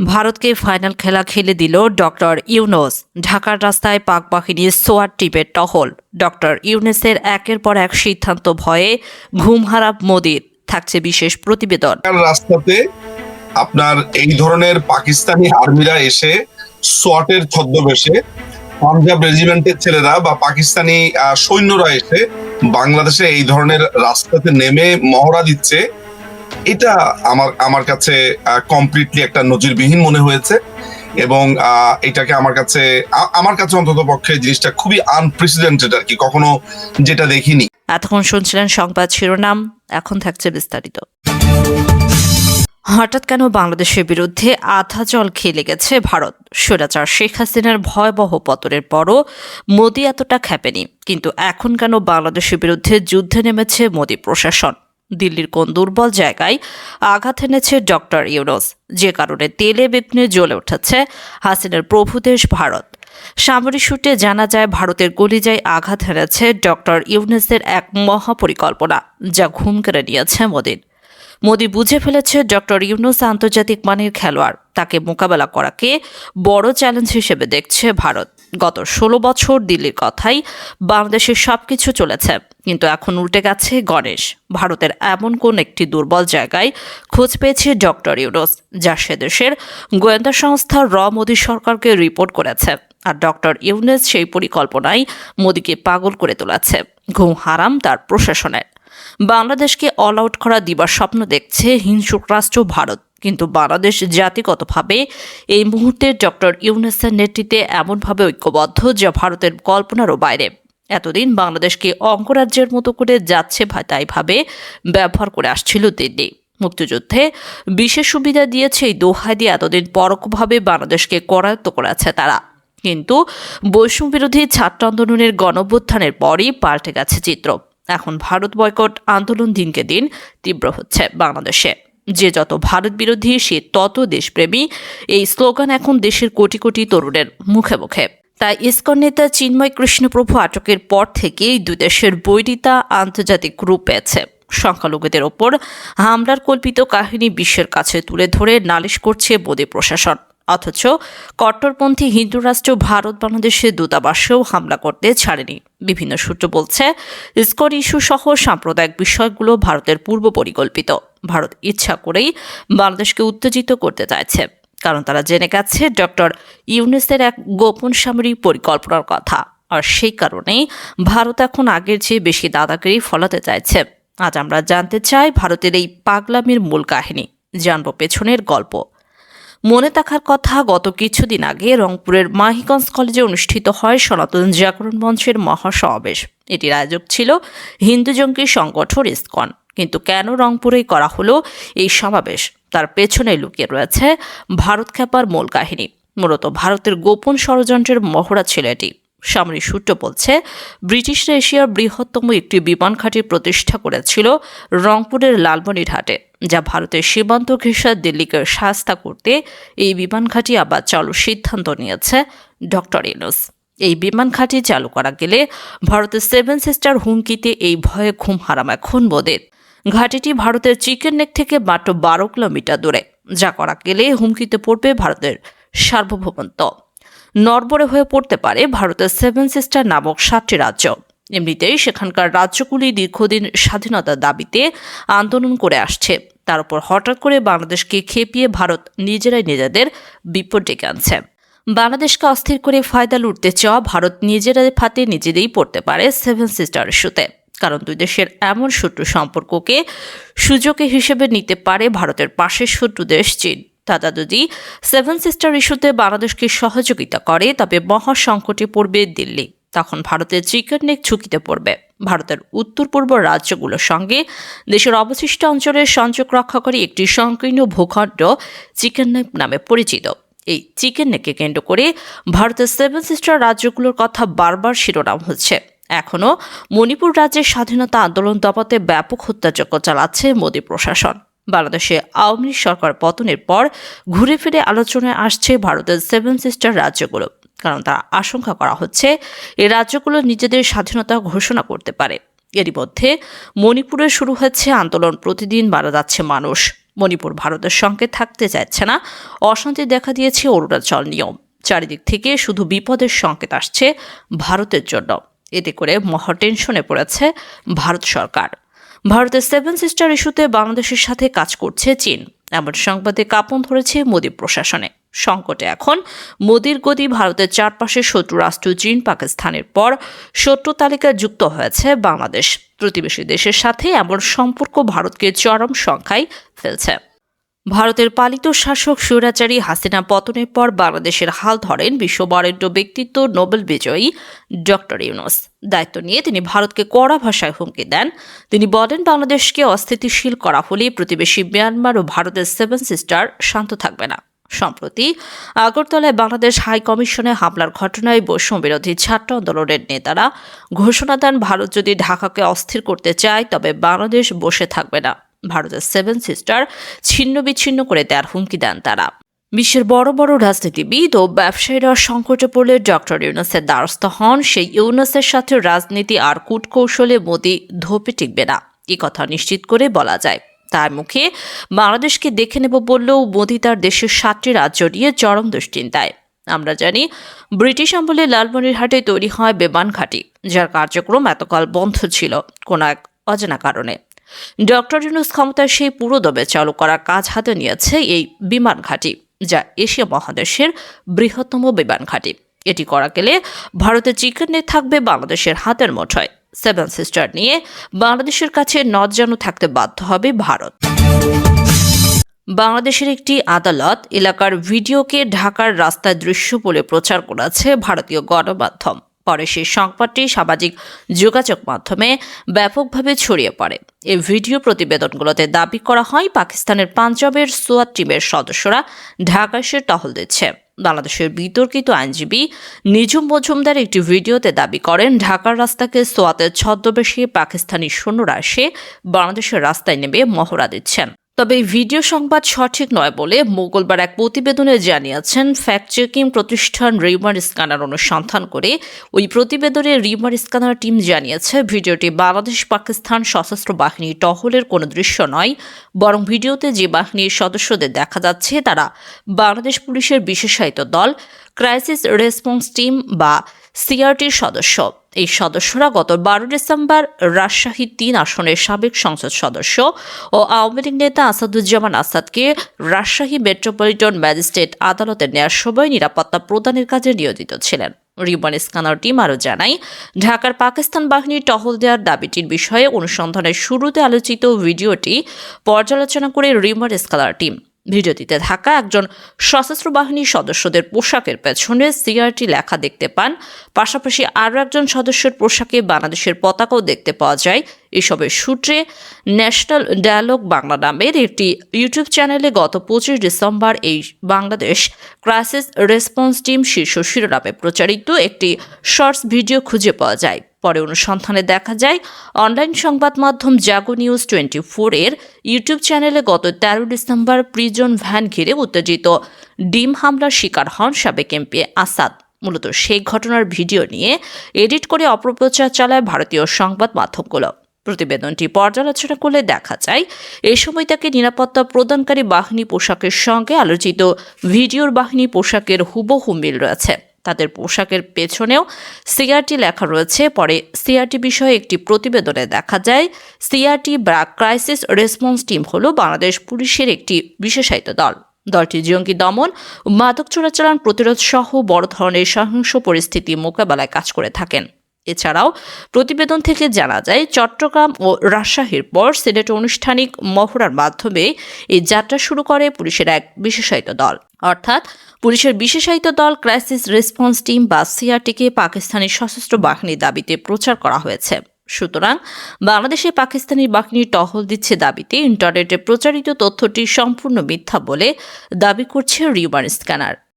ভারতকে ফাইনাল খেলা খেলে দিল ডক্টর ইউনূস। ঢাকার রাস্তায় পাক বাহিনীর সোয়াট টিমের টহল। ডক্টর ইউনূসের একের পর এক সিদ্ধান্ত ভয়ে ঘুম হারাম মোদির। থাকছে বিশেষ প্রতিবেদন। রাস্তাতে আপনার এই ধরনের পাকিস্তানি আর্মিরা এসে সোয়াটের ছদ্মবেশে পাঞ্জাব রেজিমেন্টের ছেলেরা বা পাকিস্তানি সৈন্যরা এসে বাংলাদেশে এই ধরনের রাস্তাতে নেমে মহড়া দিচ্ছে, এটা আমার কাছে কমপ্লিটলি একটা নজিরবিহীন মনে হয়েছে এবং এটাকে আমার কাছে অন্তত পক্ষে জিনিসটা খুবই আনপ্রেসিডেন্টেড আর কি, কখনো যেটা দেখিনি। এতক্ষণ শুনছিলেন সংবাদ শিরোনাম, এখন থাকছে বিস্তারিত। হঠাৎ কেন বাংলাদেশের বিরুদ্ধে আধা জল খেলে গেছে ভারত? স্বৈরাচার শেখ হাসিনার ভয়াবহ পতনের পরও মোদি এতটা খেপেনি, কিন্তু এখন কেন বাংলাদেশের বিরুদ্ধে যুদ্ধে নেমেছে মোদি প্রশাসন? দিল্লির কোন দুর্বল জায়গায় আঘাত এনেছে ডক্টর ইউনূস, যে কারণে তেলে বেগুনে জ্বলে উঠেছে হাসিনার প্রভুদেশ ভারত? সামরিক সূত্রে জানা যায়, ভারতের কলিজায় আঘাত হেনেছে ডক্টর ইউনূসের এক মহাপরিকল্পনা, যা ঘুম কেড়ে নিয়েছে মোদির। মোদি বুঝে ফেলেছে ডক্টর ইউনূস আন্তর্জাতিক মানের খেলোয়াড়। তাকে মোকাবেলা করাকে বড় চ্যালেঞ্জ হিসেবে দেখছে ভারত। গত 16 বছর দিল্লির কথাই বাংলাদেশের সবকিছু চলেছে, কিন্তু এখন উল্টে গেছে গণেশ। ভারতের এমন কোন একটি দুর্বল জায়গায় খোঁজ পেয়েছে ডক্টর ইউনূস, যা সে দেশের গোয়েন্দা সংস্থা মোদি সরকারকে রিপোর্ট করেছে। আর ডক্টর ইউনূস সেই পরিকল্পনায় মোদিকে পাগল করে তোলাছে। ঘুম হারাম তার প্রশাসনের। বাংলাদেশকে অল আউট করা দিবার স্বপ্ন দেখছে হিংস্র রাষ্ট্র ভারত, কিন্তু বাংলাদেশ জাতিগতভাবে এই মুহূর্তে ডক্টর ইউনূসের নেতৃত্বে এমনভাবে ঐক্যবদ্ধ, যা ভারতের কল্পনারও বাইরে। এতদিন বাংলাদেশকে অঙ্গরাজ্যের মতো করে যাচ্ছে তাই ভাবে ব্যবহার করে আসছিল দিল্লি। মুক্তিযুদ্ধে বিশেষ সুবিধা দিয়েছে এই দোহাই দিয়ে এতদিন পরোক্ষভাবে বাংলাদেশকে করায়ত্ত করেছে তারা। কিন্তু বৈষম্য বিরোধী ছাত্র আন্দোলনের গণঅভ্যুত্থানের পরই পাল্টে গেছে চিত্র। এখন ভারত বয়কট আন্দোলন দিনকে দিন তীব্র হচ্ছে বাংলাদেশে। যে যত ভারত বিরোধী, সে তত দেশপ্রেমী। এই স্লোগান এখন দেশের কোটি কোটি তরুণের মুখে মুখে। তাই ইসকন নেতা চিন্ময় কৃষ্ণপ্রভু আটকের পর থেকেই দুই দেশের বৈরিতা আন্তর্জাতিক রূপ পেয়েছে। সংখ্যালঘুদের ওপর হামলার কল্পিত কাহিনী বিশ্বের কাছে তুলে ধরে নালিশ করছে মোদি প্রশাসন, অথচ কট্টরপন্থী হিন্দু রাষ্ট্র ভারত বাংলাদেশের দূতাবাসেও হামলা করতে ছাড়েনি। বিভিন্ন সূত্র বলছে, ইসকন ইস্যু সহ সাম্প্রদায়িক বিষয়গুলো ভারতের পূর্ব পরিকল্পিত। ভারত ইচ্ছা করেই বাংলাদেশকে উত্তেজিত করতে চাইছে, কারণ তারা জেনে গেছে ডক্টর ইউনূসের এক গোপন সামরিক পরিকল্পনার কথা। আর সেই কারণেই ভারত এখন আগের চেয়ে বেশি দাদাগিরি ফলাতে চাইছে। আজ আমরা জানতে চাই ভারতের এই পাগলামির মূল কাহিনী, জানব পেছনের গল্প। মনে থাকার কথা, গত কিছুদিন আগে রংপুরের মাহিগঞ্জ কলেজে অনুষ্ঠিত হয় সনাতন জাগরণ মঞ্চের মহাসমাবেশ। এটির আয়োজক ছিল হিন্দু জঙ্গি সংগঠন ইসকন। কিন্তু কেন রংপুরেই করা হলো এই সমাবেশ? তার পেছনে লুকিয়ে রয়েছে ভারত খ্যাপার মূল কাহিনী। মূলত ভারতের গোপন ষড়যন্ত্রের মহড়া ছিল এটি। সামরিক সূত্র বলছে, ব্রিটিশরা এশিয়ার বৃহত্তম একটি বিমান ঘাঁটি প্রতিষ্ঠা করেছিল রংপুরের লালমনিরহাটে, যা ভারতের সীমান্ত ঘেঁষা দিল্লিকে শাস্তা করতে এই বিমান ঘাঁটি আবার চালুর সিদ্ধান্ত নিয়েছে ডক্টর ইউনূস। এই বিমান ঘাঁটি চালু করা গেলে ভারতের 7 সিস্টার হুমকিতে এই ভয়ে ঘুম হারাম এখন মোদির। ঘাঁটিটি ভারতের চিকেন নেক থেকে মাত্র 12 কিলোমিটার দূরে, যা করা গেলে হুমকিতে পড়বে ভারতের সার্বভৌমত্ব। নড়বড়ে হয়ে পড়তে পারে ভারতের 7 সিস্টার নামক 7টি রাজ্য। এমনিতেই সেখানকার রাজ্যগুলি দীর্ঘদিন স্বাধীনতার দাবিতে আন্দোলন করে আসছে। তার উপর হঠাৎ করে বাংলাদেশকে খেপিয়ে ভারত নিজেরাই নিজেদের বিপদ ডেকে আনছে। বাংলাদেশকে অস্থির করে ফায়দা লুটতে চাওয়া ভারত নিজেরাই ফাতে নিজেদেরই পড়তে পারে 7 সিস্টার ইস্যুতে। কারণ দুই দেশের এমন শত্রু সম্পর্ককে সুযোগ হিসেবে নিতে পারে ভারতের পাশের শত্রু দেশ চীন। তারা যদি 7 সিস্টার ইস্যুতে বাংলাদেশকে সহযোগিতা করে, তবে মহা সংকটে পড়বে দিল্লি। তখন ভারতের চিকেন নেক ঝুঁকিতে পড়বে। ভারতের উত্তর পূর্ব রাজ্যগুলোর সঙ্গে দেশের অবশিষ্ট অঞ্চলের সংযোগ রক্ষাকারী একটি সংকীর্ণ ভূখণ্ড চিকেন নেক নামে পরিচিত। এই চিকেন নেককে কেন্দ্র করে ভারতের 7 সিস্টার রাজ্যগুলোর কথা বারবার শিরোনাম হচ্ছে। এখনও মণিপুর রাজ্যের স্বাধীনতা আন্দোলন দপাতে ব্যাপক হত্যাযজ্ঞ চালাচ্ছে মোদি প্রশাসন। বাংলাদেশে আওয়ামী লীগ সরকার পতনের পর ঘুরে ফিরে আলোচনায় আসছে ভারতের 7 সিস্টার রাজ্যগুলো, কারণ তারা আশঙ্কা করা হচ্ছে এই রাজ্যগুলো নিজেদের স্বাধীনতা ঘোষণা করতে পারে। এরই মধ্যে মণিপুরে শুরু হচ্ছে আন্দোলন, প্রতিদিন মারা যাচ্ছে মানুষ। মণিপুর ভারতের সঙ্গে থাকতে চাইছে না, অশান্তি দেখা দিয়েছে অরুণাচল নিয়ম। চারিদিক থেকে শুধু বিপদের সংকেত আসছে ভারতের জন্য। এতে করে মহা টেনশনে পড়েছে ভারত সরকার। ভারতের 7 সিস্টার ইস্যুতে বাংলাদেশের সাথে কাজ করছে চীন, এমন সংবাদে কাঁপন ধরেছে মোদী প্রশাসনে। সংকটে এখন মোদীর গদি। ভারতের চারপাশে শত্রু রাষ্ট্র চীন, পাকিস্তানের পর শত্রু তালিকায় যুক্ত হয়েছে বাংলাদেশ। প্রতিবেশী দেশের সাথে এমন সম্পর্ক ভারতকে চরম সংখ্যায় ফেলছে। ভারতের পালিত শাসক স্বৈরাচারী হাসিনা পতনের পর বাংলাদেশের হাল ধরেন বিশ্ববরেণ্য ব্যক্তিত্ব নোবেল বিজয়ী ডক্টর ইউনূস। দায়িত্ব নিয়ে তিনি ভারতকে কড়া ভাষায় হুমকি দেন। তিনি বলেন, বাংলাদেশকে অস্থিতিশীল করা হলে প্রতিবেশী মিয়ানমার ও ভারতের 7 সিস্টার শান্ত থাকবে না। সম্প্রতি আগরতলায় বাংলাদেশ হাই কমিশনে হামলার ঘটনায় বৈষম্য বিরোধী ছাত্র আন্দোলনের নেতারা ঘোষণা দেন, ভারত যদি ঢাকাকে অস্থির করতে চায় তবে বাংলাদেশ বসে থাকবে না। ভারতের 7 সিস্টার ছিন্ন বিচ্ছিন্ন করে দেওয়ার হুমকি দেন তারা। বিশ্বের বড় বড় রাজনীতিবিদ ও ব্যবসায়ীরা সংকটে পড়লে ডক্টর ইউনূসের দ্বারস্থ হন। সেই ইউনূসের সাথে রাজনীতি আর কূটকৌশলে মোদি ধোপে টিকবে না, এ কথা নিশ্চিত করে বলা যায়। তার মুখে বাংলাদেশকে দেখে নেব বললেও মোদি তার দেশের 7টি রাজ্য নিয়ে চরম দুশ্চিন্তায়। আমরা জানি, ব্রিটিশ আমলে লালমনিরহাটে তৈরি হয় বিমান ঘাঁটি, যার কার্যক্রম এতকাল বন্ধ ছিল কোনো এক অজানা কারণে। ডক্টর ইউনূস ক্ষমতায় সেই পুরোদমে চালু করার কাজ হাতে নিয়েছে এই বিমান ঘাঁটি, যা এশিয়া মহাদেশের বৃহত্তম বিমান ঘাঁটি। এটি করা গেলে ভারতের চিকেন নেক থাকবে বাংলাদেশের হাতের মুঠোয়। 7 সিস্টার নিয়ে বাংলাদেশের কাছে নতজানু থাকতে বাধ্য হবে ভারত। বাংলাদেশের একটি আদালত এলাকার ভিডিওকে ঢাকার রাস্তার দৃশ্য বলে প্রচার করেছে ভারতীয় গণমাধ্যম। পরে সেই সংবাদটি সামাজিক যোগাযোগ মাধ্যমে ব্যাপকভাবে ছড়িয়ে পড়ে। এই ভিডিও প্রতিবেদনগুলোতে দাবি করা হয়, পাকিস্তানের পাঞ্জাবের সোয়াত টিমের সদস্যরা ঢাকা এসে টহল দিচ্ছে। বাংলাদেশের বিতর্কিত আইনজীবী নিজুম মজুমদার একটি ভিডিওতে দাবি করেন, ঢাকার রাস্তাকে সোয়াতের ছদ্মবেশে পাকিস্তানি সৈন্যরা এসে বাংলাদেশের রাস্তায় নেমে মহড়া দিচ্ছেন। তবে এই ভিডিও সংবাদ সঠিক নয় বলে মঙ্গলবার এক প্রতিবেদনে জানিয়েছেন ফ্যাক্ট চেকিং প্রতিষ্ঠান রিউমার স্ক্যানার। অনুসন্ধান করে ওই প্রতিবেদনে রিউমার স্ক্যানার টিম জানিয়েছে, ভিডিওটি বাংলাদেশ পাকিস্তান সশস্ত্র বাহিনীর টহলের কোনো দৃশ্য নয়, বরং ভিডিওতে যে বাহিনীর সদস্যদের দেখা যাচ্ছে তারা বাংলাদেশ পুলিশের বিশেষায়িত দল ক্রাইসিস রেসপন্স টিম বা সিআরটির সদস্য। এই সদস্যরা গত 12 ডিসেম্বর রাজশাহী 3 আসনের সাবেক সংসদ সদস্য ও আওয়ামী লীগ নেতা আসাদুজ্জামান আসাদকে রাজশাহী মেট্রোপলিটন ম্যাজিস্ট্রেট আদালতে নেওয়ার সময় নিরাপত্তা প্রদানের কাজে নিয়োজিত ছিলেন। রিউমার স্ক্যানার টিম আরও জানায়, ঢাকার পাকিস্তান বাহিনীর টহল দেওয়ার দাবিটির বিষয়ে অনুসন্ধানের শুরুতে আলোচিত ভিডিওটি পর্যালোচনা করে রিউমার স্ক্যানার টিম ভিডিওটিতে থাকা একজন সশস্ত্র বাহিনীর সদস্যদের পোশাকের পেছনে সিআরটি লেখা দেখতে পান। পাশাপাশি আরও একজন সদস্যের পোশাকে বাংলাদেশের পতাকাও দেখতে পাওয়া যায়। এসবের সূত্রে ন্যাশনাল ডায়ালগ বাংলা নামের একটি ইউটিউব চ্যানেলে গত 25 ডিসেম্বর এই বাংলাদেশ ক্রাইসিস রেসপন্স টিম শীর্ষ শিরোনামে প্রচারিত একটি শর্টস ভিডিও খুঁজে পাওয়া যায়। পরে অনুসন্ধানে দেখা যায়, অনলাইন সংবাদ মাধ্যম জাগো নিউজ 24 এর ইউটিউব চ্যানেলে গত 13 ডিসেম্বর প্রিজন ভ্যান ঘিরে উত্তেজিত ডিম হামলার শিকার হন সাবেক এমপি আসাদ। মূলত সেই ঘটনার ভিডিও নিয়ে এডিট করে অপপ্রচার চালায় ভারতীয় সংবাদ মাধ্যমগুলো। প্রতিবেদনটি পর্যালোচনা করলে দেখা যায়, এ সময় তাকে নিরাপত্তা প্রদানকারী বাহিনী পোশাকের সঙ্গে আলোচিত ভিডিওর বাহিনী পোশাকের হুবহু মিল রয়েছে। তাদের পোশাকের পেছনেও সিআরটি লেখা রয়েছে। পরে সিআরটি বিষয়ে একটি প্রতিবেদনে দেখা যায়, সিআরটি বা ক্রাইসিস রেসপন্স টিম হল বাংলাদেশ পুলিশের একটি বিশেষায়িত দল। দলটি জঙ্গি দমন, মাদক চোরাচালান প্রতিরোধ সহ বড় ধরনের সহিংস পরিস্থিতি মোকাবেলায় কাজ করে থাকেন। এছাড়াও প্রতিবেদন থেকে জানা যায়, চট্টগ্রাম ও রাজশাহীর পর সিলেটে আনুষ্ঠানিক মহড়ার মাধ্যমে এই যাত্রা শুরু করে পুলিশের এক বিশেষায়িত দল। অর্থাৎ পুলিশের বিশেষায়িত দল ক্রাইসিস রেসপন্স টিম বা সিআরটিকে পাকিস্তানি সশস্ত্র বাহিনীর দাবিতে প্রচার করা হয়েছে। সুতরাং বাংলাদেশে পাকিস্তানি বাহিনী টহল দিচ্ছে দাবিতে ইন্টারনেটে প্রচারিত তথ্যটি সম্পূর্ণ মিথ্যা বলে দাবি করছে রিউমার স্ক্যানার।